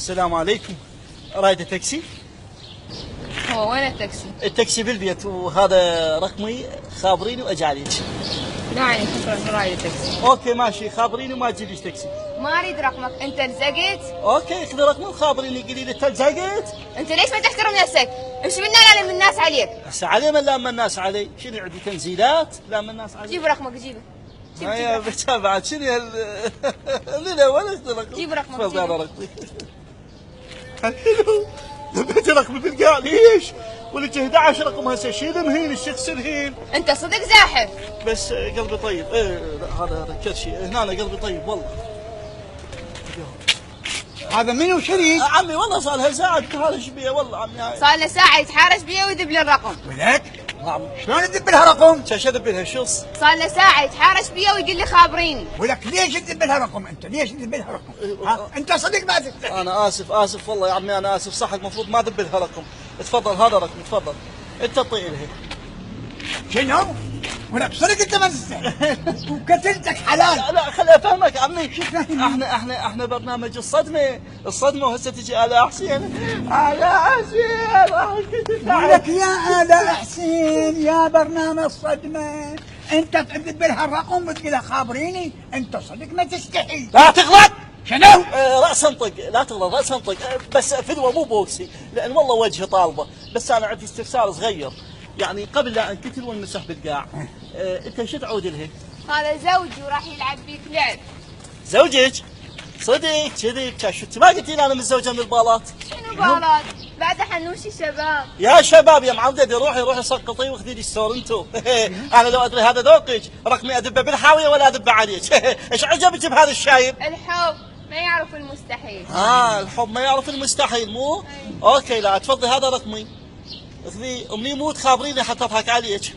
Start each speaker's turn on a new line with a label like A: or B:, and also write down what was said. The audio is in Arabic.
A: السلام عليكم. رايدة تاكسي؟
B: هو وين التاكسي؟
A: التاكسي بالبيت وهذا رقمي، خابريني واجي عليك.
B: لا يعني شكرا رايد تاكسي.
A: اوكي ماشي، خابريني وما تجيبيش تاكسي.
B: ما اريد رقمك، انت لزقت؟
A: اوكي خذي رقمي وخابريني، قولي لي انت لزقت؟
B: انت ليش ما تحترم نفسك؟ امشي من هنا لان الناس عليك.
A: هسه علي من لام الناس علي؟ شنو عندي تنزيلات؟ لام الناس علي؟
B: جيب رقمك جيبه.
A: يا بتاع بعد شنو لا ولا رقم.
B: جيب رقمك
A: تفضل
B: جيبه.
A: رقمي. حلو. دبيت رقمي بالقاع ليش؟ ولك 11 رقم هسه شيل مهين الشخص الهين.
B: انت صدق زاحف.
A: بس قلبي طيب. لا هذا كرشي هنا قلبي طيب والله.
C: هذا منو شريك؟
A: عمي والله صار لها ساعة تحارش بيه والله عمي هاي.
B: صار له ساعه يتحارش بي ويذب لي الرقم.
C: ولك؟
A: نعم.
C: شلون تذب لها رقم؟
A: شو اذب لها شخص؟
B: صار له ساعه يتحارش بي ويقول لي خابريني.
C: ولك ليش تذب لها رقم انت؟ ليش تذب لها رقم؟ ها؟ انت صدق ما تستحي.
A: انا اسف والله يا عمي، انا اسف. صح المفروض ما ادب لها رقم. تفضل هذا رقم، تفضل انت اعطيه لها.
C: شنو؟ ولك صدق انت ما تستحي. وقتلتك حلال.
A: لا خليني افهمك عمي.
C: شو فاهمني؟
A: احنا برنامج الصدمه وهسه تجي آلاء حسين. آلاء حسين.
C: ولك يا آلاء حسين يا برنامج صدمة، انت تذب لها الرقم وتقول لها خابريني؟ انت صدق ما تستحي.
A: لا تغلط.
C: شنو؟
A: راس انطق، لا تغلط، راس انطق. بس فدوه مو بوكسي، لان والله وجهي طالبه. بس انا عندي استفسار صغير، يعني قبل لا انقتل والمسح بالقاع. انت شو تعود لها؟
B: هذا زوجي وراح يلعب بيك لعب.
A: زوجك؟ صدق كذب. شو انت ما قلتي لي انا متزوجه من البالات؟
B: شنو بالات؟ بعد حنوشي شباب.
A: يا شباب يا معودة، روحي سقطي واخذي لي ستور انتو. انا لو ادري هذا ذوقك رقمي ادبه بالحاويه ولا ادبه عليك. ايش عجبك بهذا الشايب؟
B: الحب ما يعرف المستحيل.
A: الحب ما يعرف المستحيل مو؟ اوكي لا تفضلي هذا رقمي. اخذي امي موت خابريني حتى اضحك عليك.